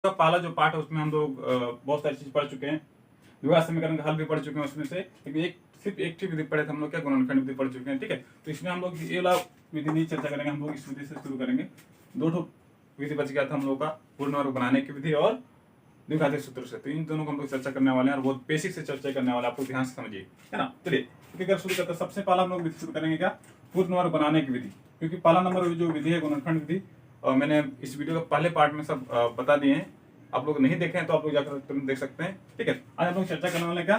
का पहला जो पार्ट है उसमें हम लोग बहुत सारी चीज पढ़ चुके हैं। द्विघात समीकरण का हल भी पढ़ चुके हैं उसमें से, लेकिन सिर्फ एक विधि पढ़े थे हम लोग, क्या गुणनखंड विधि पढ़ चुके हैं। ठीक है, तो इसमें हम लोग ये वाला विधि नहीं चर्चा करेंगे, हम लोग इस विधि से शुरू करेंगे। दो ठो विधि बच गया था हम लोग का, पूर्ण वर्ग बनाने की विधि और द्विघातीय सूत्र से। तो इन दोनों को हम लोग चर्चा करने वाले हैं और बहुत बेसिक से चर्चा करने वाले हैं, आप लोग ध्यान से समझिए, है ना। चलिए अगर शुरू करते हैं, सबसे पहला हम लोग विधि शुरू करेंगे क्या, पूर्ण वर्ग बनाने की विधि। क्योंकि पहला नंबर जो विधि है गुणनखंड विधि, और मैंने इस वीडियो के पहले पार्ट में सब बता दिए हैं। आप लोग नहीं देखे हैं तो आप लोग जाकर तुरंत देख सकते हैं। ठीक है, आज हम लोग चर्चा करने वाले क्या,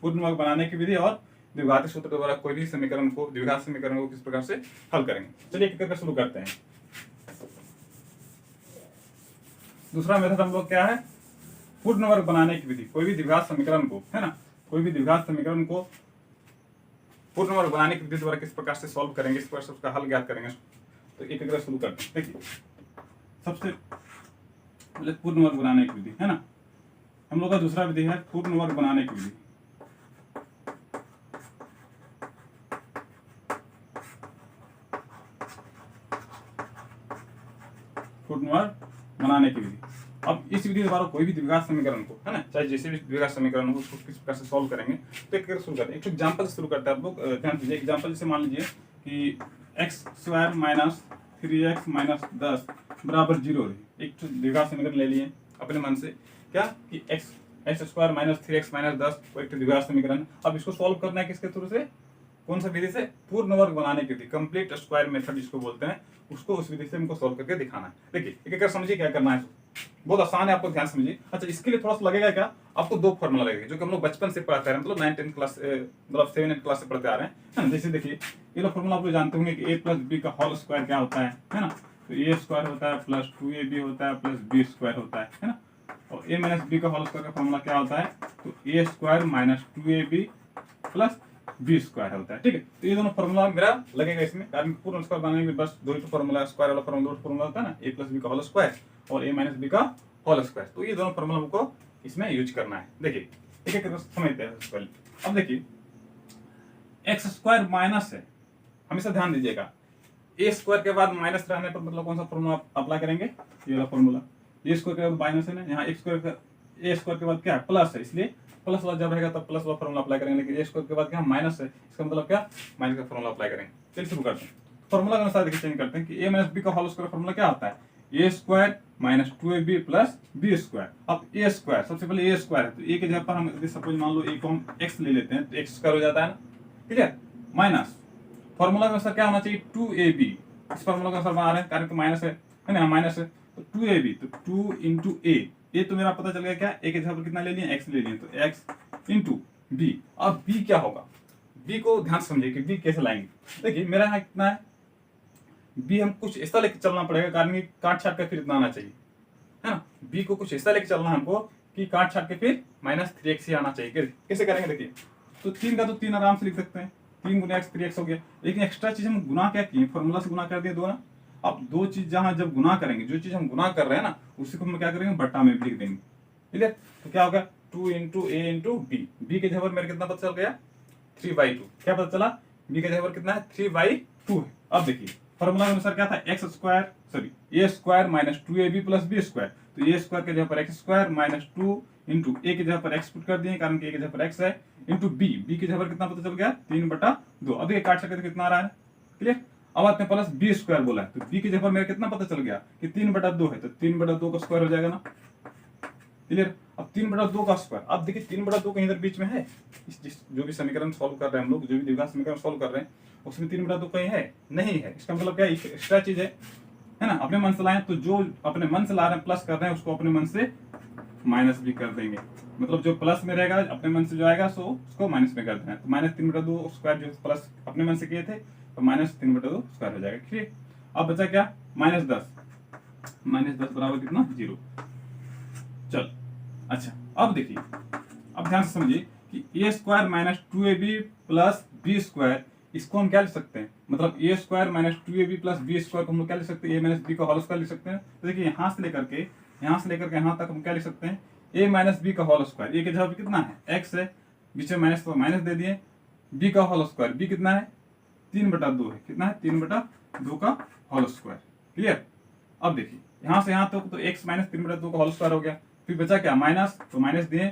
पूर्ण वर्ग बनाने की विधि और द्विघाती सूत्र द्वारा कोई भी समीकरण को, द्विघात समीकरण को किस प्रकार से हल करेंगे। चलिए एक करके शुरू करते हैं। दूसरा मेथड हम लोग क्या है, पूर्ण वर्ग बनाने की विधि। कोई भी द्विघात समीकरण को, है ना, कोई भी द्विघात समीकरण को पूर्ण वर्ग बनाने की विधि द्वारा किस प्रकार से सॉल्व करेंगे, इस प्रकार से उसका हल ज्ञात करेंगे। तो एक करके शुरू करते हैं। देखिए सबसे पहले पूर्ण वर्ग बनाने की विधि, है ना, हम लोग का दूसरा विधि है पूर्ण वर्ग बनाने की विधि। पूर्ण वर्ग बनाने की विधि। अब इस विधि द्वारा कोई भी द्विघात समीकरण को, है ना, चाहे जैसे भी द्विघात समीकरण हो, उसको किस प्रकार से सॉल्व करेंगे। तो एक शुरू करते हैं, एक एग्जांपल से शुरू करते हैं। आप लोग ध्यान दीजिए। एग्जांपल जैसे मान लीजिए कि x² माइनस 3x माइनस 10 बराबर 0 है। एक द्विघात समीकरण ले लिए अपने मन से, क्या कि x² माइनस 3x माइनस 10 वो एक द्विघात समीकरण। अब इसको सॉल्व करना है किसके थ्रू से, कौन सा विधि से, पूर्ण वर्ग बनाने की विधि, कंप्लीट स्क्वायर मेथड जिसको बोलते हैं, उसको उस विधि से हमको सॉल्व करके दिखाना है। देखिए एक एक समझिए क्या करना है, बहुत आसान है, आपको ध्यान समझिए। अच्छा, इसके लिए थोड़ा सा लगेगा क्या, आपको दो फॉर्मूला लगेगा जो कि हम लोग बचपन से पढ़ते आ रहे हैं, मतलब 9-10 क्लास, मतलब 7-8 क्लास से पढ़ते आ रहे हैं। जैसे देखिए ये लोग फॉर्मूला आप लोग जानते होंगे कि a प्लस बी का होल स्क्वायर क्या होता है ना। तो a स्क्वायर होता है प्लस 2ab होता है प्लस b स्क्वायर होता है ना। और a माइनस बी का होल स्क्वायर का फॉर्मूला क्या होता है, तो a square minus 2ab plus B square होता है। ठीक है, तो ये दोनों फॉर्मूला मेरा लगेगा इसमें, कारण पूर्ण स्क्वायर बनाने में बस दो ही फॉर्मूला, स्क्वायर वाला फॉर्मूला होता है ना, a प्लस बी का होल स्क्वायर और a माइनस बी का होल स्क्वायर। तो ये दोनों फॉर्मूला हमको इसमें यूज करना है। देखिए एक एक समझते हैं पहले। अब देखिए एक्स स्क्वायर माइनस है, हमेशा ध्यान दीजिएगा, ए स्क्वायर के बाद माइनस रहने पर मतलब कौन सा फॉर्मूला अप्लाई करेंगे, ये वाला फॉर्मूला। ए स्क्वायर के बाद माइनस है ना, यहाँ ए स्क्वायर के बाद क्या है, प्लस है, इसलिए प्लस वाला जब रहेगा तब प्लस वाला फॉर्मूला अप्लाई करेंगे। लेकिन ए स्क्वायर के बाद क्या माइनस है, इसका मतलब क्या, माइनस का फॉर्मूला अप्लाई करेंगे। चलिए शुरू करते हैं। फॉर्मूला के अनुसार देखिए चेंज करते हैं कि ए माइनस बी का होल स्क्वायर फॉर्मूला क्या होता है, a square minus 2ab plus B square. अब ए स्क्वायर, सबसे पहले ए स्क्वायर है, तो ए के जगह पर हम सपोज मान लो ए को हम एक्स ले लेते हैं, तो एक्स स्क्वायर हो जाता है ना, ठीक है, माइनस फॉर्मूला के अनुसार क्या होना चाहिए, 2ab। इस फॉर्मूला के अनुसार बना रहे हैं, कारण कि माइनस है ना, माइनस है, तो 2ab, तो 2 इंटू ए तो मेरा पता चल गया क्या, ए के जगह पर कितना ले लिया, एक्स ले लिया, तो एक्स इंटू बी। अब बी क्या होगा, बी को ध्यान से समझिए कि बी कैसे लाएंगे। देखिए मेरा यहाँ कितना है, बी हम कुछ ऐसा लेके चलना पड़ेगा, कारण कि काट छाट के फिर इतना आना चाहिए, है ना। बी को कुछ ऐसा लेके चलना हमको कि काट छाट के फिर माइनस 3x ही आना चाहिए। कैसे करेंगे देखिए, तो 3 का तो 3 आराम से लिख सकते हैं, 3 गुना x 3x हो गया। लेकिन एक्स्ट्रा चीज हम गुना क्या किए, फॉर्मूला से गुना कर दिए दो ना। अब दो चीज जहां जब गुना करेंगे, जो चीज हम गुना कर रहे हैं ना, उसी को हम क्या करेंगे, बट्टा में लिख देंगे। क्लियर, तो क्या होगा 2 इंटू ए इंटू बी। बी के जगह पर मेरे कितना पता चल गया, 3/2। क्या पता चला, बी के जगह पर कितना है, 3/2 है। अब देखिए फॉर्मूला के अनुसार क्या था, x square sorry a square minus 2ab plus B square. तो ए स्क्वायर के जगह पर x square minus 2 into a की जगह पर एक्स पुट कर दिए, कारण कि ए की जगह पर एक्स है, इंटू बी, बी की जगह पर कितना पता चल गया, 3/2। अब ये काट सकते कितना आ रहा है, क्लियर। अब आते हैं प्लस बी स्क्वायर बोला है, तो बी की जगह पर मेरा कितना पता चल गया कि 3/2 है, तो 3/2 का स्क्वायर हो जाएगा ना, क्लियर। अब 3/2 का स्क्वायर, अब देखिए 3/2 कहीं इधर बीच में है, जो भी समीकरण सॉल्व कर रहे हैं हम लोग, जो भी द्विघात समीकरण सॉल्व कर रहे हैं उसमें 3/2 कहीं है नहीं है। इसका मतलब क्या, एक्स्ट्रा चीज है ना, अपने मन से लाए, तो जो अपने मन से ला रहे हैं प्लस कर रहे हैं, उसको अपने मन से माइनस भी कर देंगे। मतलब जो प्लस में रहेगा अपने मन से जो आएगा सो उसको माइनस में कर देना है। तो माइनस 3/2 स्क्वायर जो प्लस अपने मन से किए थे, तो माइनस 3/2 स्क्वायर हो जाएगा। ठीक, अब बचा क्या, -10, -10 बराबर कितना, 0। चल अच्छा, अब देखिए, अब ध्यान से समझिए कि a square minus 2ab plus B square, इसको हम क्या लिख सकते हैं, मतलब a square minus 2ab plus B square को हम लोग क्या लिख सकते हैं, ए माइनस बी का होल स्क्वायर लिख सकते हैं। तो देखिए यहाँ से लेकर के यहाँ तक हम क्या लिख सकते हैं, ए माइनस बी का होल स्क्वायर। ए के जगह पे कितना है, एक्स है, बीच में माइनस तो माइनस दे दिए, बी का होल स्क्वायर, बी कितना है, 3/2 है, कितना है, 3/2 का होल स्क्वायर। क्लियर। अब देखिए यहाँ से यहाँ तो x माइनस 3/2 का होल स्क्वायर हो गया। फिर बचा क्या, माइनस, तो माइनस दिए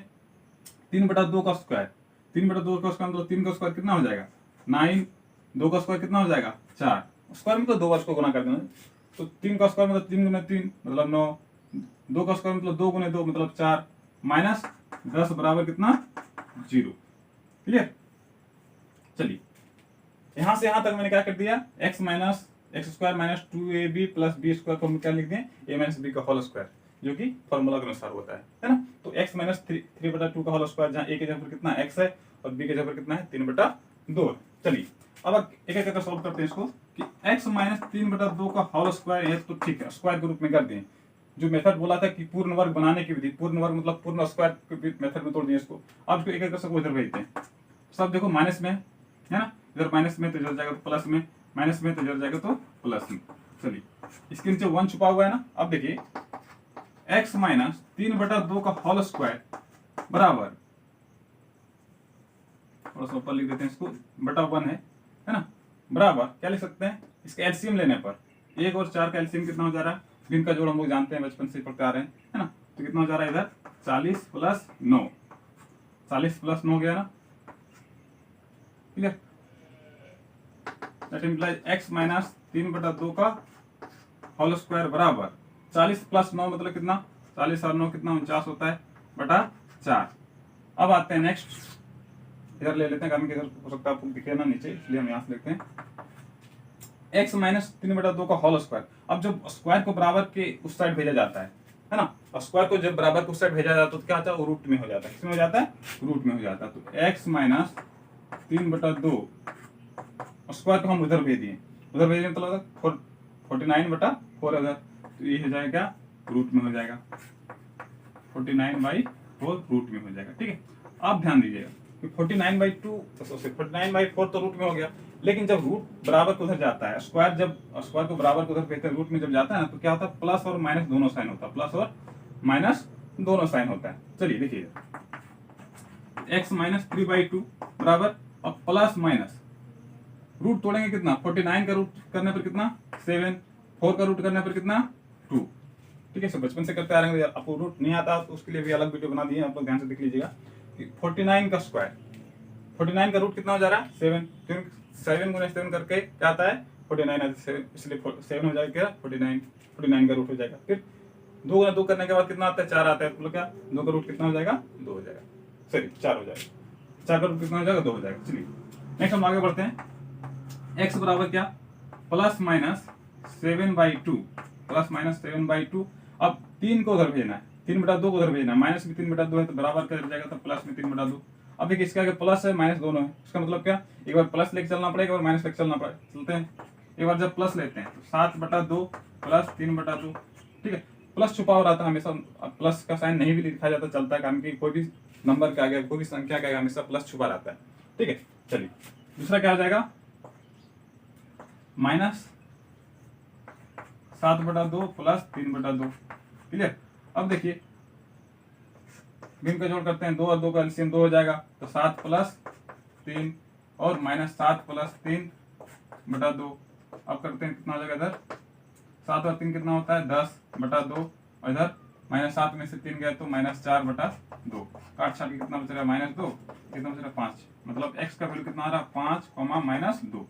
3/2 का स्क्वायर। 3/2 का स्क्वायर मतलब 3 का स्क्वायर कितना हो जाएगा 9, 2 का स्क्वायर कितना हो जाएगा 4, स्क्वायर में तो 2 बार को गुना कर देना, तो 3 का स्क्वायर मतलब 3 गुना 3 मतलब 9, 2 का स्क्वायर मतलब 2 गुने 2 मतलब 4, माइनस 10 बराबर कितना 0। क्लियर। चलिए यहां से यहां तक मैंने क्या कर दिया, x minus X square minus 2ab plus B square को हम क्या लिख दें, a माइनस बी का होल स्क्वायर, जो कि फॉर्मूला के अनुसार होता है ना। तो x माइनस 3/2 का होल स्क्वायर, जहां a के जगह पर कितना x है और b के जगह पर कितना है 3/2। चलिए अब एक एक करके सॉल्व करते हैं इसको कि x माइनस 3/2 का होल स्क्वायर है, तो ठीक है स्क्वायर के रूप में कर दें। जो मेथड बोला था कि पूर्ण वर्ग बनाने की विधि, पूर्ण वर्ग मतलब पूर्ण स्क्वायर के मेथड में तोड़ दिए इसको। अब इसको एक एक करके इधर भेजते हैं। सब देखो माइनस में है ना, इधर माइनस में तो इधर जाएगा तो प्लस में, माइनस में तो इधर जाएगा तो प्लस में। चलिए इसके नीचे 1 छुपा हुआ है ना। अब देखिए x माइनस 3/2 का होल स्क्वायर बराबर, थोड़ा सा ऊपर लिख देते हैं इसको, बटा 1 है ना, बराबर क्या लिख सकते हैं, इसका एलसीएम लेने पर 1 और 4 का एलसीएम कितना हो जा रहा है, जिनका जोड़ हम लोग जानते हैं बचपन से पढ़ते आ रहे हैं, है ना। तो कितना हो जा रहा है इधर 40 प्लस 9, 40 प्लस 9 गया ना। Clear. That implies x minus 3/2 का होल स्क्वायर बराबर 40 प्लस 9 मतलब कितना, 40 और 9 कितना 49 होता है बटा 4। अब आते हैं नेक्स्ट, इधर ले लेते हैं कारण कि इधर हो सकता है आपको दिखे ना नीचे, इसलिए हम यहाँ से लिखते हैं x माइनस 3/2 का होल स्क्वायर। अब जब स्क्वायर को बराबर के उस साइड भेजा जाता है ना, और स्क्वायर को जब बराबर के उस साइड भेजा जाता है तो क्या होता है, वो रूट में हो जाता है। किसमें हो जाता है, रूट में हो जाता है। तो x माइनस 3/2 स्क्वायर को हम उधर भेज दिए, उधर भेजने मतलब 49/4 उधर, तो ये हो जाएगा रूट में हो जाएगा, 49/4 रूट में हो जाएगा। ठीक है। आप ध्यान दीजिएगा कि 49/4 तो रूट में हो गया, लेकिन जब रूट बराबर को उधर जाता है, स्क्वायर जब स्क्वायर को बराबर को उधर भेजते हैं, रूट में जब जाता है ना, तो क्या होता है, प्लस और माइनस दोनों साइन होता है, प्लस और माइनस दोनों साइन होता है। चलिए देखिए x माइनस 3/2 बराबर, अब प्लस माइनस रूट तोड़ेंगे कितना, 49 का रूट करने पर कितना 7, 4 का रूट करने पर कितना 2। ठीक है, सब बचपन से करते आ रहे हैं। आपको रूट नहीं आता तो उसके लिए भी अलग वीडियो बना दिए, आप लोग ध्यान से देख लीजिएगा कि 49 का स्क्वायर, 49 का रूट कितना हो जा रहा है 7, 7 गुना 7 करके क्या आता है 49, इसलिए 7 हो जाएगा 49 का रूट हो जाएगा। फिर 2 गुना 2 करने के बाद कितना आता है 4 आता है, तो क्या 2 का रूट कितना हो जाएगा 2 हो जाएगा, सॉरी 4 हो जाएगा, 4 का रूट कितना हो जाएगा 2 हो जाएगा। चलिए नेक्स्ट हम आगे बढ़ते हैं। x बराबर क्या, प्लस माइनस 7/2, प्लस माइनस 7/2। अब 3 को उधर भेजना है, 3/2 को उधर भेजना है, माइनस में 3/2 है तो बराबर कर जाएगा, तो प्लस में 3/2। अब देखिए इसके आगे प्लस है माइनस दोनों है, इसका मतलब क्या, एक बार प्लस लेके चलना पड़ेगा और माइनस लेके चलना पड़ेगा। चलते हैं, एक बार जब प्लस लेते हैं तो 7/2 प्लस 3/2। ठीक है, प्लस छुपा हो रहा था हमेशा, प्लस का साइन नहीं भी लिखा जाता चलता है, कारण कि कोई भी नंबर के आगे कोई भी संख्या के आगे हमेशा प्लस छुपा रहता है। ठीक है, चलिए दूसरा क्या हो जाएगा, माइनस 7/2 प्लस 3/2। क्लियर। अब देखिए भिन्न का जोड़ करते हैं, 2 और 2 का एलसीएम 2 हो जाएगा, तो 7 प्लस 3 और माइनस 7 प्लस 3/2। अब करते हैं कितना हो जाएगा, इधर 7 और 3 कितना होता है 10/2, और इधर माइनस 7 में से 3 गया तो माइनस 4/2। काट छाट के कितना बच रहा है -2, कितना बच रहा है 5, मतलब x का वैल्यू कितना आ रहा है 5, -2।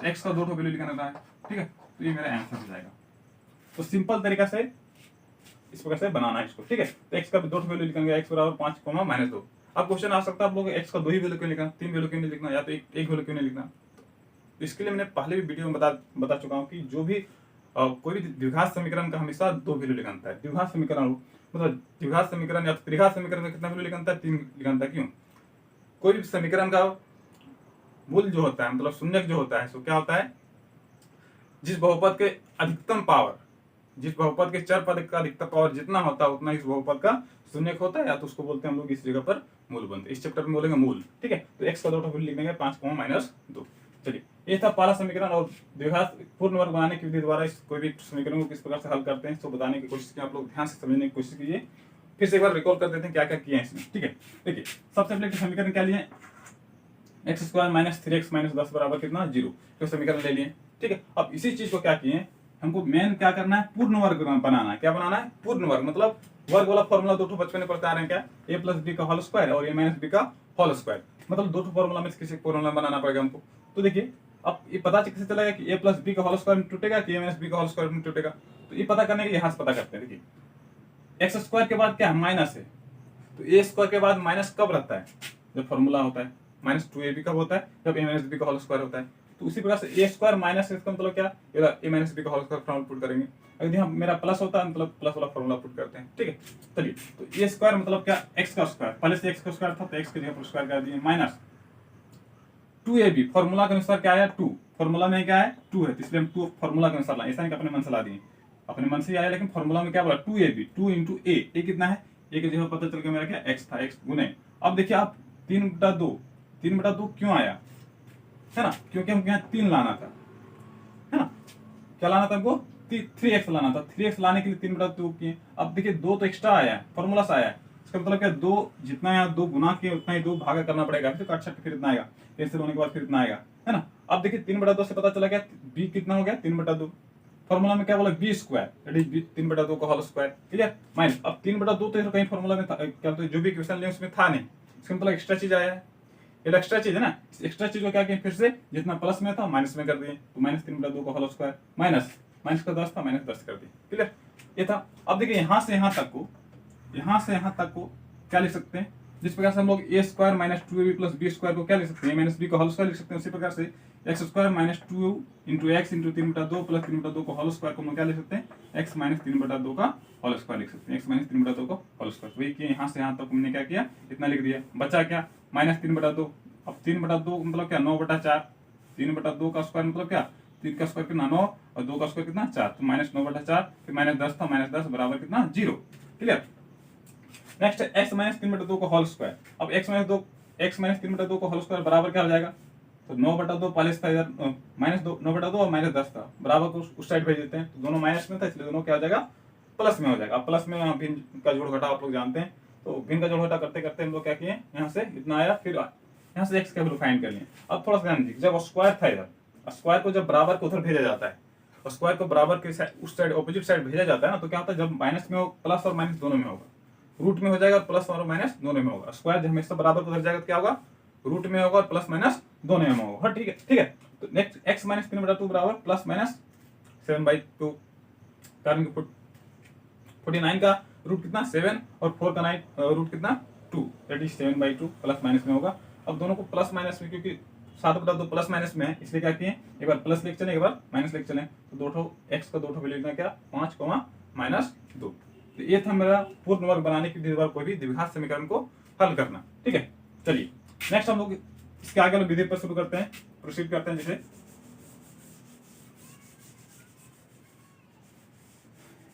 x का 2 वैल्यू निकालना है। ठीक है, तो ये मेरा आंसर हो जाएगा। तो सिंपल तरीका से इस प्रकार से बनाना है इसको। ठीक है, तो x का 2 वैल्यू लिखेंगे, x बराबर 5, -2। अब क्वेश्चन आ सकता है आप लोग x का 2 ही वैल्यू क्यों लिखना, 3 वैल्यू क्यों नहीं लिखना, या तो एक वैल्यू क्यों नहीं लिखना। तो इसके लिए मैंने पहले भी वीडियो में बता चुका हूँ कि जो भी कोई भी द्विघात समीकरण का हमेशा 2 वैल्यू लिखना है। द्विघात समीकरण मतलब द्विघात समीकरण या त्रिघात समीकरण का कितना वैल्यू लिखना है, 3 लिखना है। क्यों, कोई भी समीकरण का मूल जो होता है मतलब शून्यक जो होता है, सो क्या होता है, जिस बहुपद के अधिकतम पावर, जिस बहुपद के चर पद का अधिकतम पावर जितना होता है उतना इस बहुपद का शून्यक होता है, या तो उसको बोलते हैं हम लोग इस जगह पर मूल बनते हैं। इस चैप्टर में बोलेंगे मूल। ठीक है, तो x का 2 वैल्यू लिखेंगे 5, -2। चलिए ये था पहला समीकरण, और द्विघात पूर्ण वर्ग बनाने की विधि द्वारा इस कोई भी समीकरण को किस प्रकार से हल करते हैं तो बताने की कोशिश की। आप लोग ध्यान से समझने की कोशिश कीजिए। फिर से एक बार रिकॉल कर देते हैं क्या क्या किया है इसमें। ठीक है, देखिए सबसे पहले समीकरण क्या लिए, x² -3x -10 बराबर कितना 0, तो समीकरण ले लिए। ठीक है, अब इसी चीज को क्या किए, हमको मेन क्या करना है, पूर्ण वर्ग बनाना है। क्या बनाना है, पूर्ण वर्ग। मतलब वर्ग वाला फॉर्मूला दो बचपन में पढ़ते आ रहे हैं, क्या, ए प्लस बी का होल स्क्वायर और ए माइनस बी का होल स्क्वायर। मतलब दो फॉर्मूला में से किसी फॉर्मूला बनाना पड़ेगा हमको। तो देखिए अब ये पता कैसे चलेगा कि ए प्लस बी का होल स्क्वायर में टूटेगा कि ए माइनस बी का होल स्क्वायर में टूटेगा। तो ये पता करने के लिए यहाँ से पता करते हैं। देखिए एक्स स्क्वायर के बाद क्या है, माइनस है, तो ए स्क्वायर के बाद माइनस कब रहता है, जब फॉर्मूला होता है माइनस 2ab कब होता है, जब ए माइनस बी का होल स्क्वायर होता है। तो उसी प्रकार से ए स्क्वायर माइनस इसका मतलब क्या, ए माइनस बी का होल स्क्वायर फॉर्मूला पुट करेंगे। अगर यहाँ मेरा प्लस होता है मतलब प्लस वाला फॉर्मूला पुट करते हैं। ठीक है, चलिए तो ए स्क्वायर मतलब क्या, एक्स का स्क्वायर, पहले से एक्स का स्क्वायर था तो एक्स की जगह पर स्क्वायर कर दिए, माइनस 2ab फॉर्मूला के अनुसार क्या आया 2, फॉर्मूला में क्या है 2 है, इसलिए हम 2 फॉर्मूला के अनुसार लाए, ऐसा नहीं कि अपने मन से ला दिए, अपने मन से आया, लेकिन फॉर्मूला में क्या बोला 2ab, 2 इंटू ए कितना है, ए की जगह पता चल गया मेरा क्या एक्स था, एक्स गुने। अब देखिए आप 3/2, 3/2 क्यों आया है ना, क्योंकि हमको यहाँ 3 लाना था, है ना, क्या लाना था हमको 3x लाना था, 3x लाने के लिए 3/2 किए। अब देखिए 2 तो एक्स्ट्रा आया है, फॉर्मूला से आया है, इसका मतलब क्या 2 जितना यहाँ 2 गुना किए उतना ही 2 भागा करना पड़ेगा, फिर काट छट फिर इतना आएगा, कैंसिल होने के बाद फिर इतना आएगा, है ना। अब देखिए 3/2 से पता चला गया b कितना हो गया 3/2, फॉर्मूला में क्या बोला b स्क्वायर, दैट इज 3/2 का होल स्क्वायर, क्लियर, माइनस। अब 3/2 तो कहीं फॉर्मूला में था, क्या तो जो भी क्वेश्चन लिया उसमें था नहीं, इसका मतलब एक्स्ट्रा चीज आया है, ये एक्स्ट्रा चीज है ना, एक्स्ट्रा चीज को क्या किया फिर से जितना प्लस में था माइनस में कर दिए, तो माइनस 3/2 का होल स्क्वायर, माइनस माइनस का 10 था माइनस 10 कर दिए, क्लियर, ये था। अब देखिए यहाँ से यहाँ तक को, यहाँ से यहाँ तक को क्या लिख सकते हैं, जिस प्रकार से हम लोग a square minus 2ab plus B square को क्या लिख सकते हैं, माइनस बी का होल स्क्वायर लिख सकते हैं, उसी प्रकार से x square minus 2 into x into 3/2 plus 3/2 का होल स्क्वायर को हम लोग क्या लिख सकते हैं, एक्स माइनस 3/2 का होल स्क्वायर लिख सकते हैं, एक्स माइनस 3/2 का होल स्क्वायर। वही किया, यहाँ से यहाँ तक हमने क्या किया, इतना लिख दिया, बचा क्या माइनस 3/2। अब 3/2 मतलब क्या 9/4, 3/2 का स्क्वायर मतलब क्या 3 का स्क्वायर कितना 9 और 2 का स्क्वायर कितना 4, तो माइनस 9/4, फिर माइनस 10 था, माइनस 10 बराबर कितना 0, क्लियर। नेक्स्ट है x माइनस 3/2 का होल स्क्वायर। अब x माइनस 3/2 का होल स्क्वायर बराबर क्या हो जाएगा, तो 9/2 पहले था इधर माइनस 9/2 और माइनस 10 था, बराबर को उस साइड भेज देते हैं, तो दोनों माइनस में था इसलिए दोनों क्या हो जाएगा प्लस में हो जाएगा। अब प्लस में भिन्न का जोड़ घटा आप लोग जानते हैं, तो भिन्न का जोड़ घटा करते करते हम लोग क्या किए, यहाँ से इतना आया, फिर यहाँ से x का वैल्यू फाइंड कर लिए। अब थोड़ा सा ध्यान दीजिए, जब स्क्वायर था इधर, स्क्वायर को जब बराबर को उधर भेजा जाता है, और स्क्वायर को बराबर के उस साइड ऑपोजिट साइड भेजा जाता है ना, तो क्या होता है जब माइनस में हो प्लस और माइनस दोनों में होगा, रूट में हो जाएगा, प्लस और माइनस दोनों में होगा। स्क्वायर जब हमेशा बराबर को उधर जाएगा तो क्या होगा, रूट में होगा और प्लस माइनस दोनों में होगा। हाँ ठीक है, ठीक है। तो नेक्स्ट x माइनस 3/2 बराबर प्लस माइनस 7/2, कारण 49 का रूट कितना 7 और 4 का 9 रूट कितना 2, दैट इज 7/2 प्लस माइनस में होगा। अब दोनों को प्लस माइनस में, क्योंकि 7/2 प्लस माइनस में है इसलिए क्या किए, एक बार प्लस लेके चले एक बार माइनस लेके चले, तो दो ठो x का दो ठो वैल्यू लिखना क्या 5, -2। तो ये था मेरा पूर्ण वर्ग बनाने की विधि, कोई भी द्विघात समीकरण को हल करना। ठीक है, चलिए नेक्स्ट हम लोग इसके आगे विधि पर शुरू करते हैं, प्रोसीड करते हैं। जैसे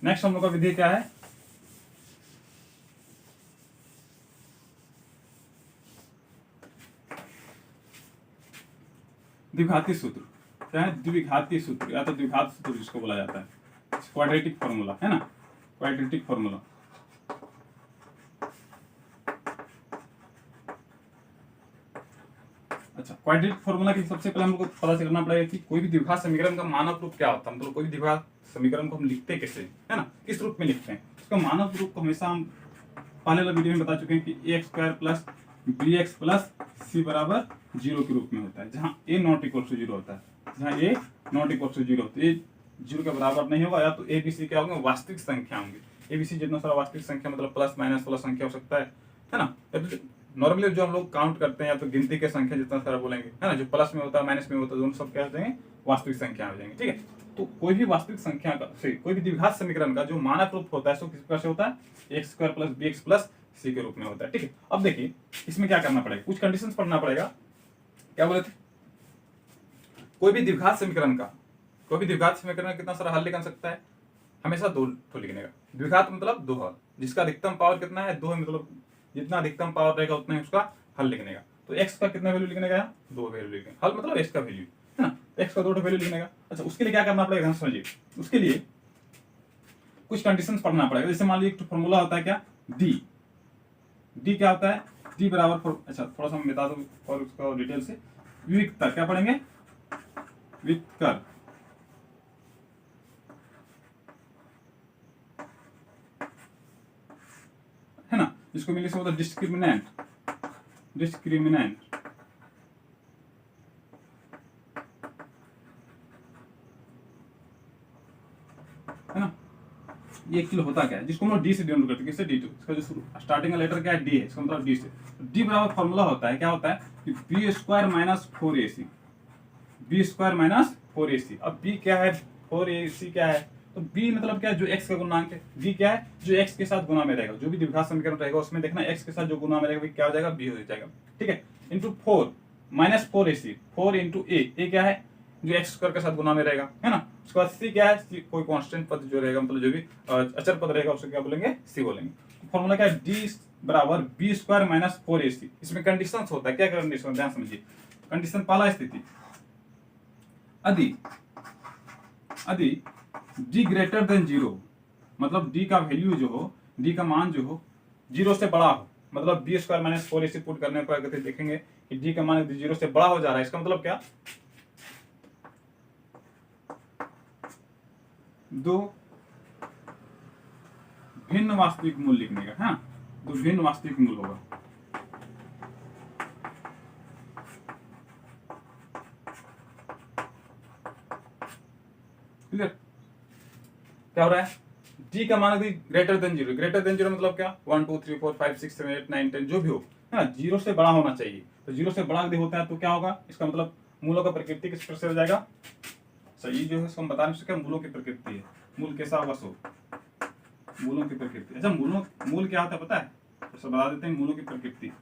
नेक्स्ट हम लोग का विधि क्या है, द्विघाती सूत्र। क्या है, द्विघाती सूत्र या तो द्विघात सूत्र जिसको बोला जाता है, क्वाड्रेटिक फॉर्मूला है ना, क्वाड्रेटिक फॉर्मूला। अच्छा, क्वाड्रेटिक फॉर्मूला के सबसे पहले हमको पता करना पड़ेगा कि कोई भी द्विघात समीकरण का मानक रूप क्या होता है, मतलब कोई भी द्विघात समीकरण को हम लिखते कैसे है ना, किस रूप में लिखते हैं। उसका मानक रूप को हमेशा हम पहले वाले वीडियो में बता चुके हैं कि a² plus bx plus c बराबर 0 के रूप में होता है, जहां a नॉट इक्वल टू 0 होता है, जहां a नॉट इक्वल टू 0 होता है, 0 के बराबर नहीं होगा, या तो a b c क्या होंगे वास्तविक संख्या होंगे। a b c जितना सारा वास्तविक संख्या मतलब प्लस माइनस वाला संख्या हो सकता है ना। नॉर्मली जो हम लोग काउंट करते हैं या तो गिनती के संख्या जितना सारा बोलेंगे है ना, जो प्लस में होता है माइनस में होता है, दोनों सब क्या हो जाएंगे वास्तविक संख्या हो जाएंगे। ठीक है, तो कोई भी वास्तविक संख्या का से कोई भी द्विघात समीकरण का जो मानक रूप होता है सो किस प्रकार से होता है, x² plus bx plus c के रूप में होता है। ठीक है, अब देखिए इसमें क्या करना पड़ेगा, कुछ कंडीशंस पढ़ना पड़ेगा। क्या बोले थे, कोई भी द्विघात समीकरण का कितना सारा हल निकल सकता है, हमेशा 2 लिखने का। द्विघात मतलब 2 हल, जिसका अधिकतम पावर कितना है 2 है, मतलब जितना अधिकतम पावर रहेगा उतना ही उसका हल लिखने का। तो x का कितना वैल्यू लिखने का, 2 वैल्यू लिखने का, हल मतलब x का वैल्यू है ना, x का 2 वैल्यू लिखने का। अच्छा, उसके लिए क्या करना पड़ेगा समझिए, उसके लिए कुछ कंडीशंस पढ़ना पड़ेगा। जैसे मान लीजिए एक फॉर्मूला होता है क्या डी क्या होता है, डी बराबर, अच्छा थोड़ा सा मैं बता दूं और उसका डिटेल से, विकर्ण क्या पढ़ेंगे, विकर्ण इसको इंग्लिश में होता है डिस्क्रिमिनेंट, डिस्क्रिमिनेंट, है ना। ये एक्चुअली होता क्या है, जिसको हम लोग डी से डिनोट करते हैं, किससे, डी टू। इसका जो स्टार्टिंग का लेटर क्या है, डी है, इसका मतलब डी से। डी बराबर फॉर्मूला होता है, क्या होता है कि B square minus 4ac, B square minus 4ac। अब बी क्या है, 4ac क्या है, तो बी मतलब क्या है, जो एक्स का गुणांक है। बी क्या है, जो एक्स के साथ गुना में रहेगा, जो भी द्विघात समीकरण रहेगा उसमें देखना एक्स के साथ जो गुना में रहेगा वो क्या हो जाएगा, बी हो जाएगा, ठीक है। इंटू 4 माइनस 4ac, 4 इंटू ए क्या है, जो एक्स स्क्वायर के साथ गुना में रहेगा, है ना। उसके बाद सी क्या है, सी कोई कांस्टेंट पद जो रहेगा, मतलब जो भी अचर पद रहेगा उसको क्या बोलेंगे, सी बोलेंगे। तो फॉर्मूला क्या है, डी बराबर बी स्क्वायर माइनस 4ac। इसमें कंडीशंस होता है, क्या कंडीशन, ध्यान समझिए। कंडीशन पहला स्थिति, यदि डी ग्रेटर देन 0, मतलब डी का वैल्यू जो हो, डी का मान जो हो 0 से बड़ा हो, मतलब B square minus 4ac put करने पर अगर देखेंगे कि डी का मान 0 से बड़ा हो जा रहा है, इसका मतलब क्या, दो भिन्न वास्तविक मूल लिखने का, हाँ, दो भिन्न वास्तविक मूल होगा। क्लियर, क्या हो रहा है, डी का मान यदि ग्रेटर देन 0, ग्रेटर देन 0 मतलब क्या, 1 2 3 4 5 6 7 8 9 10 जो भी हो, है ना, 0 से बड़ा होना चाहिए। तो 0 से बड़ा यदि होता है तो क्या होगा, इसका मतलब मूलों का प्रकृति किस प्रकार से हो जाएगा, सही जो है इसको हम बता नहीं सकते, मूलों की प्रकृति है, मूल कैसा होगा, सो मूलों की प्रकृति। अच्छा, मूल क्या होता है पता है, तो बता देते हैं मूलों की प्रकृति।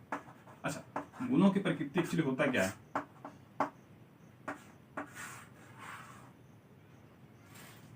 अच्छा, मूलों की प्रकृति एक्चुअली होता क्या है,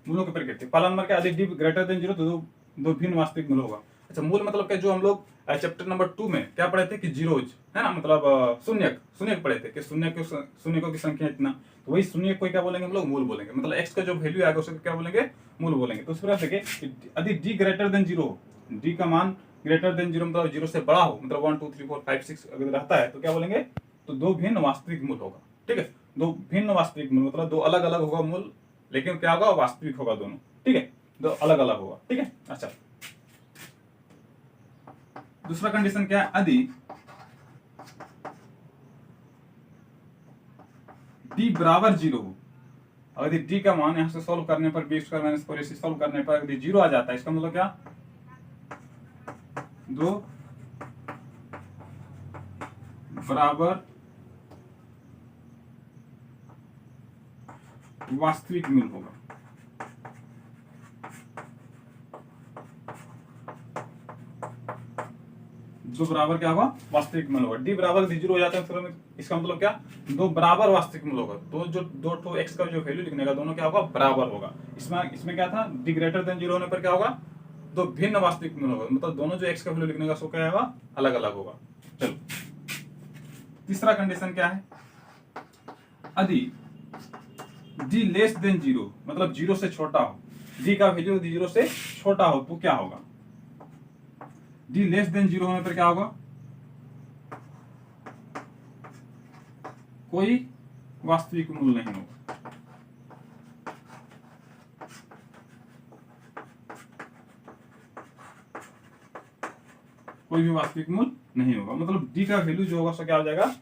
मूलों की प्रकृति पहला नंबर क्या, यदि डी ग्रेटर देन 0 तो दो भिन्न वास्तविक मूल होगा। अच्छा, मूल मतलब क्या, जो हम लोग चैप्टर नंबर 2 में क्या पढ़े थे कि जीरोज, है ना, मतलब शून्यक पढ़े थे कि शून्यकों की संख्या इतना, तो वही शून्य को क्या बोलेंगे हम लोग, मूल बोलेंगे। मतलब एक्स का जो वैल्यू आएगा उसको क्या बोलेंगे, मूल बोलेंगे। तो उस प्रकार देखिए, यदि डी ग्रेटर देन 0 हो, डी का मान ग्रेटर देन 0 मतलब 0 से बड़ा हो, मतलब 1 2 3 4 5 6 अगर रहता है तो क्या बोलेंगे, तो दो भिन्न वास्तविक मूल होगा, ठीक है। दो भिन्न वास्तविक मूल मतलब दो अलग अलग होगा मूल, लेकिन क्या होगा, वास्तविक होगा दोनों, ठीक है, दो अलग अलग होगा, ठीक है। अच्छा, दूसरा कंडीशन क्या है, यदि डी बराबर 0 हो, अगर डी का मान यहां से सॉल्व करने पर B square minus 4ac solve करने पर यदि 0 आ जाता है, इसका मतलब क्या, दो बराबर वास्तविक मूल होगा। दो बराबर क्या होगा, वास्तविक मूल होगा। डी बराबर 0 हो जाता है तो इसका मतलब क्या, दो बराबर वास्तविक मूल होगा। तो जो दो ठो एक्स का जो वैल्यू लिखने का दोनों क्या होगा, बराबर होगा। इसमें क्या था, डी ग्रेटर देन 0 होने पर क्या होगा, दो भिन्न वास्तविक मूल होगा, मतलब दोनों जो एक्स का वैल्यू लिखने का सो क्या होगा, अलग अलग होगा। चलो, तीसरा कंडीशन क्या है, यदि डी लेस देन 0 मतलब 0 से छोटा हो, डी का वैल्यू 0 से छोटा हो तो क्या होगा, डी लेस देन 0 होने पर क्या होगा, कोई वास्तविक मूल नहीं होगा। कोई भी वास्तविक मूल नहीं होगा, मतलब डी का वैल्यू जो होगा सो क्या हो जाएगा,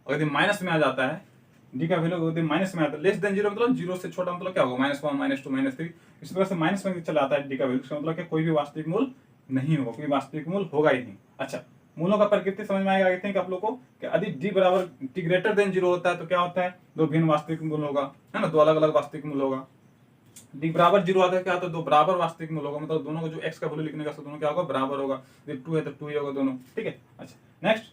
अगर माइनस में आ जाता है, डी का वैल्यू यदि माइनस में आता है, लेस देन 0 मतलब 0 से छोटा मतलब क्या होगा, -1 -2 -3 इस तरह से माइनस में चला आता है डी का वैल्यू, इसका मतलब क्या, कोई भी वास्तविक मूल नहीं होगा, कोई वास्तविक मूल होगा ही नहीं। अच्छा, मूलों का प्रकृति समझ में आएगा आई थिंक आप लोग को, कि यदि डी बराबर डी ग्रेटर देन 0 होता है तो क्या होता है, दो भिन्न वास्तविक मूल होगा, है ना, दो अलग अलग वास्तविक मूल होगा। डी बराबर 0 आता है क्या होता है, दो बराबर वास्तविक मूल होगा, मतलब दोनों को जो एक्स का वैल्यू लिखने का दोनों क्या होगा, बराबर होगा। यदि 2 है तो 2 ही होगा दोनों, ठीक है। अच्छा, नेक्स्ट,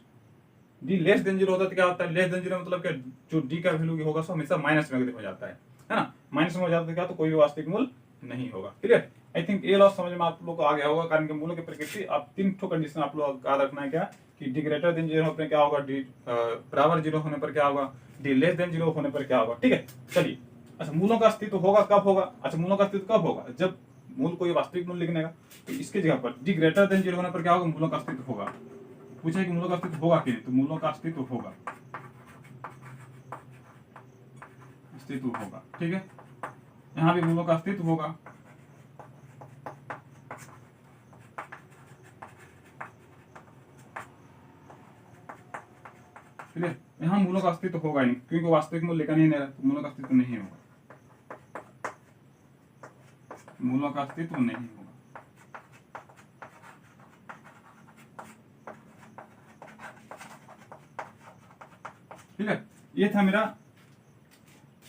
डी लेस देन 0 होता है तो क्या होता है, लेस देन 0 मतलब क्या, जो डी का वैल्यू होगा सो हमेशा माइनस में हो जाता है ना, माइनस में हो जाता है क्या, तो कोई भी वास्तविक मूल नहीं होगा। क्लियर, आई थिंक ये लॉस समझ में आप लोग को आ गया होगा, कारण कि मूलों की प्रकृति आप 3 ठो कंडीशन आप लोग याद रखना है, क्या कि डी ग्रेटर देन 0 होने पर क्या होगा, डी बराबर 0 होने पर क्या होगा, डी लेस देन 0 होने पर क्या होगा, ठीक है। चलिए, अच्छा, मूलों का अस्तित्व होगा कब होगा, अच्छा, मूलों का अस्तित्व कब होगा, जब मूल कोई वास्तविक मूल लिखने का, तो इसके जगह पर डी ग्रेटर देन 0 होने पर क्या होगा, मूलों का अस्तित्व होगा। पूछा कि मूलों का अस्तित्व होगा कि नहीं, तो मूलों का अस्तित्व होगा, अस्तित्व होगा, ठीक है। यहां भी मूलों का अस्तित्व होगा, क्लियर। यहाँ मूलों का अस्तित्व होगा ही नहीं, क्योंकि वास्तविक मूल्य लेकर नहीं रहा, तो मूलों का अस्तित्व नहीं होगा, मूलों का अस्तित्व नहीं होगा। ठीक है, ये था मेरा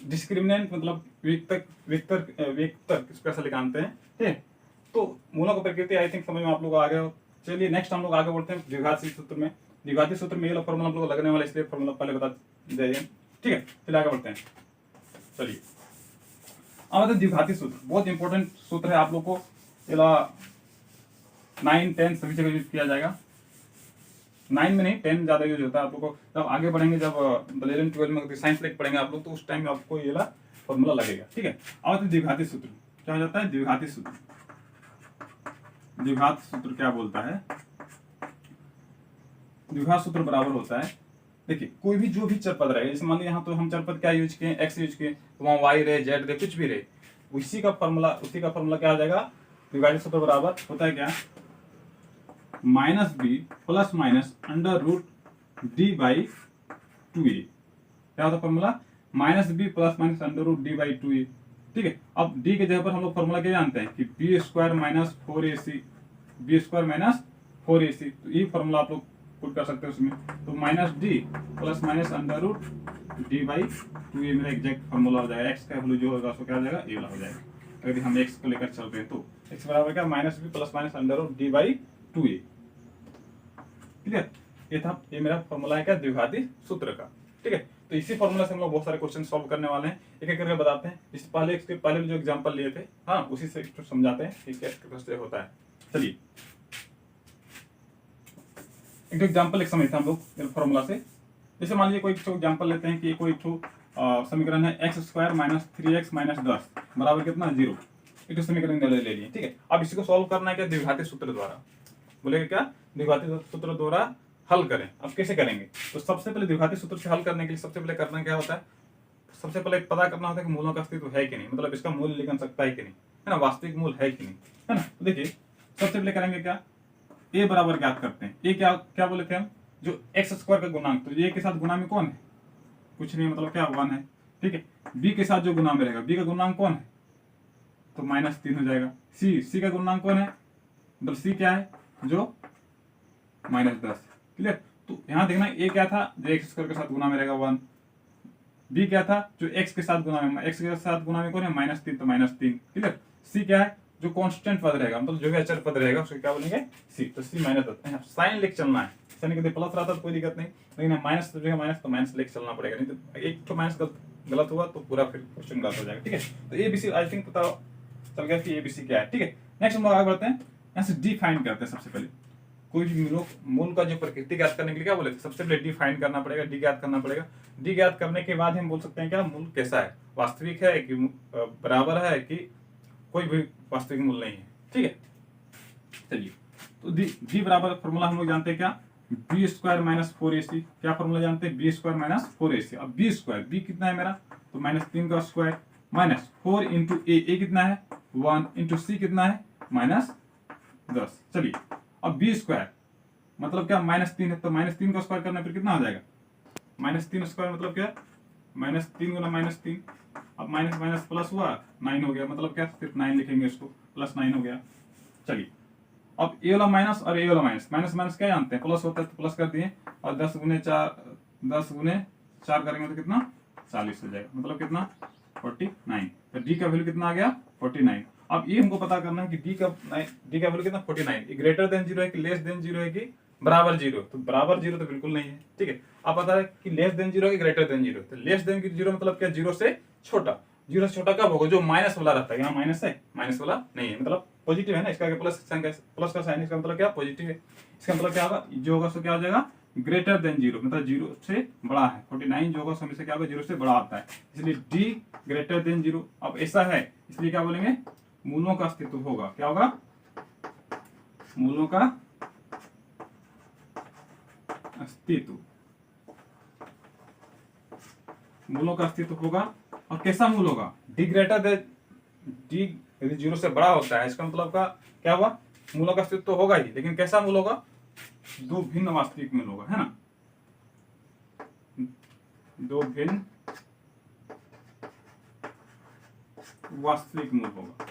डिस्क्रिमिनेंट मतलब विकतक विकतक विकतक किसको कैसे निकालते हैं। ठीक है, तो मूलों की प्रकृति आई थिंक समझ में आप लोग आ गए हो। चलिए नेक्स्ट हम लोग आगे बढ़ते हैं द्विघाती सूत्र में। द्विघाती सूत्र में ये वाला फॉर्मूला आप लोग को लगने वाला, इसलिए फॉर्मूला पहले बता जाइए। ठीक है, चलिए आगे बढ़ते हैं। चलिए अब आते हैं द्विघाती सूत्र, बहुत इंपॉर्टेंट सूत्र है, आप लोग को 9, 10 सभी जगह यूज किया जाएगा। 9 में नहीं, 10 ज्यादा यूज होता है आप लोग को। जब आगे बढ़ेंगे, जब 11, 12 में साइंस लेके पढ़ेंगे आप लोग, तो उस टाइम में आपको ये वाला फॉर्मूला लगेगा। ठीक है, अब आते हैं द्विघाती सूत्र। क्या हो जाता है द्विघाती सूत्र? द्विघात सूत्र क्या बोलता है? द्विघात सूत्र बराबर होता है, देखिए कोई भी जो भी चर पद रहे, जैसे मान लीजिए यहाँ तो हम चर पद क्या यूज किए, एक्स यूज किए, तो वहाँ वाई रहे, जेड रहे, कुछ भी रहे, उसी का फॉर्मूला क्या आ जाएगा? द्विघाती सूत्र बराबर होता है क्या? Minus B plus minus under root D by 2a। क्या होता है formula? Minus B plus minus under root D by 2a। ठीक है, अब डी के जगह पर हम लोग फॉर्मूला क्या जानते हैं कि B square minus 4ac, B square minus 4ac, तो ये फॉर्मूला आप लोग पुट कर सकते हैं उसमें। तो minus D plus minus under root D by 2a मेरा एग्जैक्ट फॉर्मूला हो जाएगा। एक्स का वैल्यू जो होगा उसको क्या हो जाएगा? ये वाला हो जाएगा। यदि हम एक्स को लेकर चल रहे हैं तो एक्स बराबर क्या? Minus B plus minus under root D by 2a। Clear, ये था, ये मेरा फॉर्मूला है क्या? द्विघाती सूत्र का। ठीक है, तो इसी फॉर्मूला से हम लोग बहुत सारे क्वेश्चन सॉल्व करने वाले हैं, एक एक करके बताते हैं। इससे पहले इसके पहले जो एग्जांपल लिए थे, हाँ, उसी से कुछ समझाते हैं कि कैसे होता है। चलिए एक एग्जांपल एक समझते हैं हम लोग फॉर्मूला से। जैसे मान लीजिए कोई एग्जांपल लेते हैं कि कोई समीकरण है x square minus 3x minus 10 बराबर कितना? 0। एक समीकरण ले लिए। ठीक है, अब इसी को सॉल्व करना है क्या? द्विघाती सूत्र द्वारा। बोलेगा क्या? द्विघाती सूत्र द्वारा हल करें। अब कैसे करेंगे? तो सबसे पहले द्विघाती सूत्र से हल करने के लिए सबसे पहले करना क्या होता है? सबसे पहले पता करना होता है कि मूलों का अस्तित्व है कि नहीं, मतलब इसका मूल्य निकल सकता है कि नहीं, है ना, वास्तविक मूल है कि नहीं, है ना। तो देखिए सबसे पहले करेंगे क्या? ए बराबर ज्ञात करते हैं। ए क्या क्या बोले थे हम? जो एक्स स्क्वायर का गुणांक, तो ए के साथ गुणा में कौन है? कुछ नहीं, मतलब क्या? 1 है। ठीक है, बी के साथ जो गुणा में रहेगा, बी का गुणांक कौन है? तो -3 हो जाएगा। सी का गुणांक कौन है? मतलब सी क्या है? जो -10। क्लियर, तो यहाँ देखना ए क्या था? जो एक्स स्क्वायर के साथ गुणा में रहेगा 1। बी क्या था? जो एक्स के साथ गुणा में, एक्स के साथ गुणा में कौन है? -3, तो -3। क्लियर, सी क्या है? जो कांस्टेंट पद रहेगा, मतलब जो भी अचर पद रहेगा उसको क्या बोलेंगे? सी। तो सी -10। साइन लेके चलना है, साइन के प्लस रहता तो कोई दिक्कत नहीं, लेकिन माइनस जो है माइनस, तो माइनस लेके चलना पड़ेगा, नहीं तो एक तो माइनस गलत हुआ तो पूरा फिर क्वेश्चन गलत हो जाएगा। ठीक है, तो एबीसी आई थिंक पता चल गया कि एबीसी क्या है। ठीक है, नेक्स्ट हम लोग आगे बढ़ते हैं। यहाँ से डी फाइंड करते हैं। सबसे पहले कोई भी मूल का जो प्रकृति ज्ञात करने के लिए क्या बोले थे? सबसे पहले डी फाइंड करना पड़ेगा, डी ज्ञात करना पड़ेगा। डी ज्ञात करने के बाद हम बोल सकते हैं क्या मूल कैसा है, वास्तविक है कि बराबर है कि कोई भी वास्तविक मूल नहीं है। ठीक है, चलिए तो डी बराबर फॉर्मूला हम लोग जानते हैं क्या? B square minus 4ac। क्या फॉर्मूला जानते हैं? B square minus 4ac। अब बी स्क्वायर, बी कितना है मेरा? तो -3 का स्क्वायर माइनस 4 इंटू ए कितना है? 1 इंटू सी कितना है? -10। चलिए अब बी स्क्वायर मतलब क्या? -3 है, तो -3 का स्क्वायर करना फिर कितना हो जाएगा? -3 स्क्वायर मतलब क्या? -3 गुना -3। अब माइनस माइनस प्लस हुआ, 9 हो गया, मतलब क्या? सिर्फ 9 लिखेंगे इसको, +9 हो गया। चलिए अब ए वाला माइनस और ए वाला माइनस, माइनस माइनस क्या जानते हैं? प्लस होता है, तो प्लस कर दिए, और 10 गुने 4 करेंगे तो कितना? 40 हो जाएगा, मतलब कितना? 49। तो डी का वैल्यू कितना आ गया? 49। अब ये हमको पता करना है कि डी का वैल्यू कितना? 49। ग्रेटर देन 0 है कि लेस देन 0 है कि बराबर 0? तो बराबर 0 तो बिल्कुल नहीं है। ठीक है, अब पता है कि लेस देन 0 है कि ग्रेटर देन 0? तो लेस देन 0 मतलब क्या? 0 से छोटा। 0 से छोटा कब होगा? जो माइनस वाला रहता है। यहाँ माइनस है, माइनस वाला नहीं है, मतलब पॉजिटिव है ना, इसका प्लस का साइन, इसका मतलब क्या? पॉजिटिव है। इसका मतलब क्या होगा? जो होगा सो क्या हो जाएगा? ग्रेटर देन 0, मतलब 0 से बड़ा है। 49 जो होगा सो हमेशा क्या होगा? 0 से बड़ा आता है, इसलिए डी ग्रेटर देन 0। अब ऐसा है इसलिए क्या बोलेंगे? मूलों का अस्तित्व होगा। क्या होगा? मूलों का अस्तित्व, मूलों का अस्तित्व होगा। और कैसा मूल होगा? डी ग्रेटर देन, डी यदि 0 से बड़ा होता है, इसका मतलब का क्या हुआ? मूलों का अस्तित्व तो होगा ही, लेकिन कैसा मूल होगा? दो भिन्न वास्तविक मूल होगा, है ना। दो भिन्न वास्तविक मूल होगा।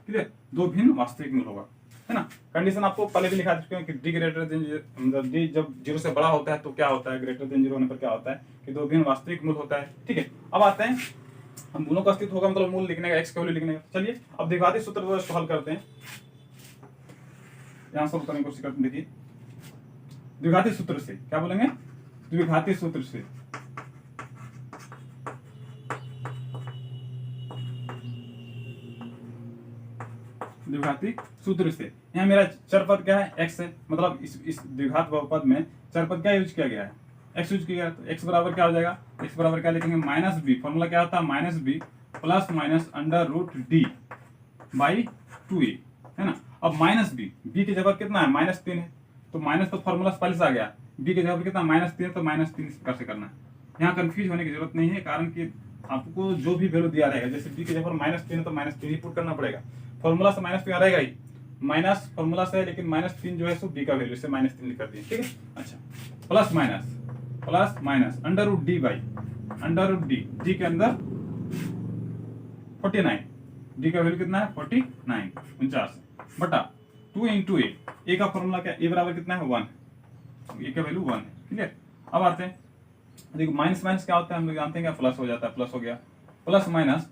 ठीक है, दो भिन्न वास्तविक मूल होगा, है ना। कंडीशन आपको पहले भी लिखा चुके हैं कि डी ग्रेटर देन, मतलब डी जब जीरो से बड़ा होता है तो क्या होता है, ग्रेटर देन जीरो होने पर क्या होता है कि दो भिन्न वास्तविक मूल होता है। ठीक है, अब आते हैं हम मूलों का अस्तित्व होगा मतलब मूल लिखने का, एक्स का वैल्यू लिखने का। चलिए अब द्विघाती सूत्र को इसको हल करते हैं, यहां सॉल्व करने की कोशिश करते हैं। देखिए द्विघाती सूत्र से क्या बोलेंगे, द्विघाती सूत्र से द्विघाती सूत्र से यहाँ मेरा चरपद क्या है, एक्स है, मतलब इस द्विघात बहुपद में चरपद क्या यूज किया गया है, एक्स यूज किया गया। तो एक्स बराबर क्या हो जाएगा, एक्स बराबर क्या लिखेंगे, माइनस बी, फॉर्मूला क्या होता है minus B plus minus under root D by 2a, है ना। अब माइनस बी की जगह कितना है, -3 है, तो माइनस तो फॉर्मूला पहले से आ गया, बी की जगह कितना -3, तो -3 इस प्रकार से करना है। यहाँ कंफ्यूज होने की जरूरत नहीं है, कारण कि आपको जो भी वैल्यू दिया रहेगा, जैसे बी की जगह -3 है तो -3 ही पुट करना पड़ेगा। फॉर्मूला से माइनस तो यहाँ रहेगा ही, माइनस फॉर्मूला से है, लेकिन -3 जो है सो बी का वैल्यू से -3 लिख कर दिए। ठीक है, अच्छा plus minus under root D by under root D के अंदर 49, डी का वैल्यू कितना है 49 बटा 2 इंटू ए का फॉर्मूला क्या, ए बराबर कितना है 1, ए का वैल्यू 1 है। क्लियर, अब आते हैं देखो माइनस माइनस क्या होता है, हम लोग जानते हैं क्या, प्लस हो जाता है, प्लस हो गया, प्लस माइनस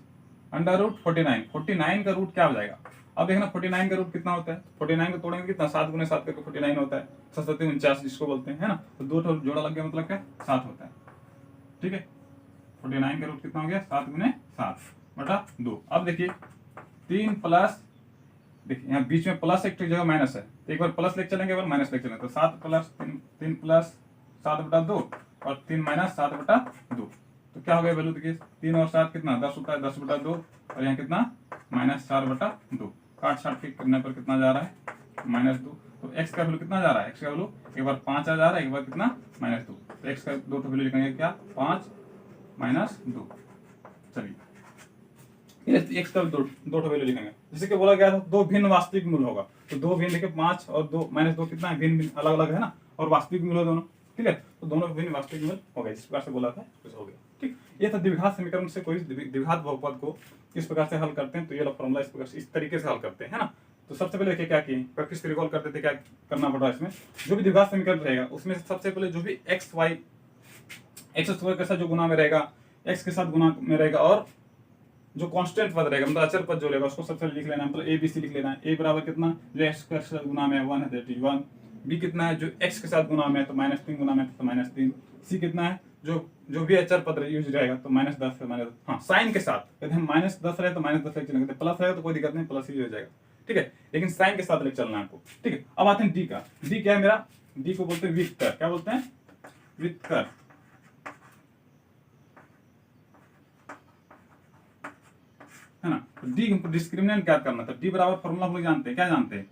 अंडर रूट 49 का रूट क्या हो जाएगा। अब देखना 49 का रूट कितना होता है, 49 को तोड़ेंगे कितना, 7 गुने 7 करके 49 होता है, 7 49 जिसको बोलते हैं, है ना। तो दो जोड़ा लग गया मतलब क्या 7 होता है। ठीक है, 49 का रूट कितना हो गया 7 गुने 7 बटा 2। अब देखिए 3 प्लस, देखिए यहाँ बीच में प्लस एक जगह माइनस है, तो एक बार प्लस लेके चलेंगे, एक बार माइनस लेके चलेंगे, तो 7 प्लस 3 प्लस 7 बटा 2 और 3 माइनस 7 बटा 2, तो क्या हो गया वैल्यू, देखिए 3 और 7 कितना 10 होता है, 10 बटा 2 और यहाँ कितना -4 बटा 2, काट छाट के करने पर कितना जा रहा है -2। तो x का वैल्यू कितना जा रहा है, x का वैल्यू एक बार 5 आ जा रहा है, एक बार कितना -2, तो x का दो वैल्यू लिखेंगे क्या 5 -2। चलिए x का दो वैल्यू लिखेंगे, जैसे कि बोला गया था दो भिन्न वास्तविक मूल होगा, तो दो भिन्न लिखे 5 और 2 -2 कितना है, भिन्न अलग अलग है ना, और वास्तविक मूल है दोनों। ठीक है, तो दोनों विभिन्न वास्तविक मूल हो गए, इस प्रकार से बोला था, कुछ हो गया। ठीक, ये था द्विघात समीकरण से कोई द्विघात बहुपद को किस प्रकार से हल करते हैं, तो ये वाला फॉर्मूला इस प्रकार से इस तरीके से हल करते हैं, है ना। तो सबसे पहले देखिए क्या किए, किस तरीके हल करते थे, क्या करना पड़ रहा है इसमें, जो भी द्विघात समीकरण रहेगा उसमें सबसे पहले जो भी एक्स वाई के साथ जो गुना में रहेगा, एक्स के साथ गुना में रहेगा, और जो कांस्टेंट पद रहेगा मतलब अचर पद जो रहेगा उसको सबसे लिख लेना है, मतलब ए बी सी लिख लेना है। ए बराबर कितना, जो एक्स के साथ गुना में 1 है दैट इज 1, बी कितना है जो एक्स के साथ गुना में है तो -3 गुना में तो -3, सी कितना है जो भी अचर पद यूज रहेगा तो -10 है, हाँ साइन के साथ, कहते हैं -10 रहे तो -10 लेके चलेंगे, प्लस रहेगा तो कोई दिक्कत नहीं, प्लस ही हो जाएगा। ठीक है, लेकिन साइन के साथ लेके चलना है आपको। ठीक है, अब आते हैं डी का, डी क्या है मेरा, डी को बोलते हैं व्युत्तर, क्या बोलते हैं व्युत्तर, है ना। तो डी डिस्क्रिमिनेंट क्या करना था, डी बराबर फॉर्मूला हम लोग जानते हैं, क्या जानते हैं,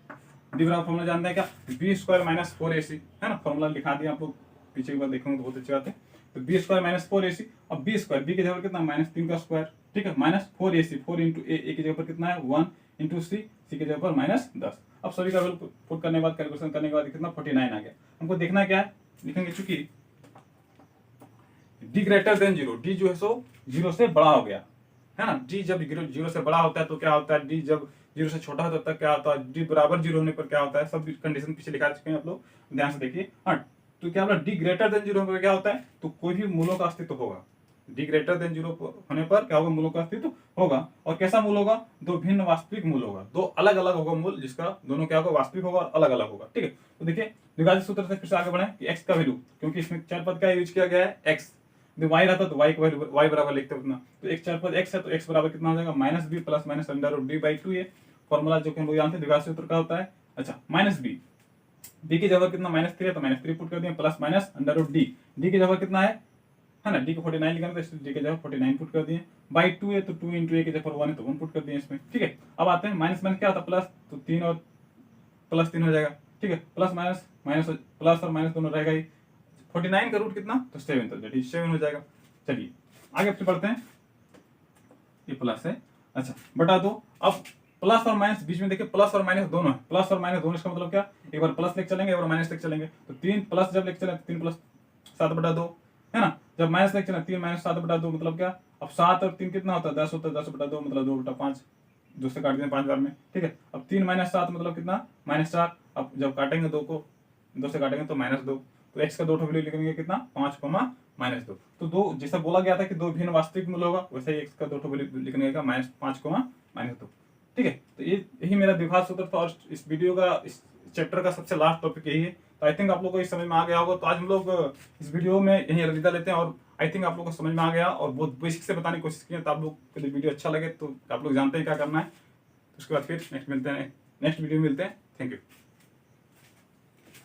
डी बराबर फॉर्मूला जानते हैं क्या, बी स्क्वायर माइनस 4ac, है ना। फॉर्मूला लिखा दिया आप लोग, पीछे की बार देखेंगे तो बहुत अच्छी बात है। तो बी स्क्वायर माइनस 4ac, और बी स्क्वायर बी की जगह कितना -3 का स्क्वायर, ठीक है, -4ac, 4 इंटू ए की जगह पर कितना है 1 इंटू सी की जगह पर -10। अब सभी का वैल्यू पुट करने के बाद कैलकुलेशन करने के बाद कितना 49 आ गया। हमको देखना क्या है, लिखेंगे चूंकि D greater than zero, D जो है सो जीरो से बड़ा हो गया, है ना। डी जब जीरो से बड़ा होता है तो क्या होता है, डी जब जीरो से छोटा होता है क्या होता है, डी बराबर जीरो होने पर क्या होता है, सब कंडीशन पीछे लिखा चुके हैं आप लोग, ध्यान से देखिए। हाँ, तो क्या बोला, डी ग्रेटर देन जीरो होने पर क्या होता है, तो कोई भी मूलों का अस्तित्व होगा, डी ग्रेटर देन जीरो होने पर क्या होगा, मूलों का अस्तित्व होगा। और कैसा मूल होगा, दो भिन्न वास्तविक मूल होगा, दो अलग अलग होगा मूल, जिसका दोनों क्या होगा वास्तविक होगा और अलग अलग होगा। ठीक है, तो देखिए द्विघात सूत्र से फिर से आगे बढ़े कि एक्स का वैल्यू, क्योंकि इसमें चार पद का यूज किया गया है एक्स, वाई रहता तो वाई बराबर लिखते उतना, तो एक चार पद एक्स है तो एक्स बराबर कितना हो जाएगा -b plus minus under root D by 2a, formula जो कि हम लोग जानते हैं द्विघात सूत्र का होता है। अच्छा -b, b की जगह कितना -3 है तो -3 पुट कर दिए, plus minus under root D, D की जगह कितना है ना, डी को 49 लिखा तो डी की जगह 49 पुट कर दिए, बाई 2 है तो 2 इंटू ए की जगह 1 है तो 1 पुट कर दिए इसमें। ठीक है, अब आते हैं माइनस माइनस क्या होता है प्लस, तो 3 और प्लस 3 हो जाएगा। ठीक है, प्लस माइनस माइनस प्लस और माइनस दोनों रहेगा ही, 49 का रूट कितना तो 7, तो दैट इज 7 हो जाएगा। चलिए आगे फिर बढ़ते हैं, ये प्लस है, अच्छा बटा दो, अब प्लस और माइनस बीच में देखिए प्लस और माइनस दोनों है, प्लस और माइनस दोनों, इसका मतलब क्या, एक बार प्लस लेके चलेंगे एक बार माइनस लेके चलेंगे। तो 3 प्लस जब लेके चले 3 प्लस 7/2 है ना, जब माइनस लेके चले 3 माइनस 7/2 मतलब क्या, अब 7 और 3 कितना होता है 10 होता है, 10/2 मतलब 2/5, 2 से काट दें 5 बार में, ठीक है। अब 3 माइनस 7 मतलब कितना -4, अब जब काटेंगे 2 को 2 से काटेंगे तो -2, तो x का 2 वैल्यू लिखेंगे कितना 5, -2। तो 2 जैसा बोला गया था कि 2 भिन्न वास्तविक मूल्य होगा, वैसे ही x का 2 वैल्यू लिखने का -5, -2, ठीक है। तो ये यही मेरा द्विघात सूत्र था, और इस वीडियो का इस चैप्टर का सबसे लास्ट टॉपिक यही है। तो आई थिंक आप लोगों को इस समझ में आ गया होगा। तो आज हम लोग इस वीडियो में यही अलविदा लेते हैं, और आई थिंक आप लोगों को समझ में आ गया और बहुत बेसिक से बताने की कोशिश की है। तो आप लोग को वीडियो अच्छा लगे तो आप लोग जानते हैं क्या करना है। उसके बाद फिर नेक्स्ट वीडियो में मिलते हैं। Thank you.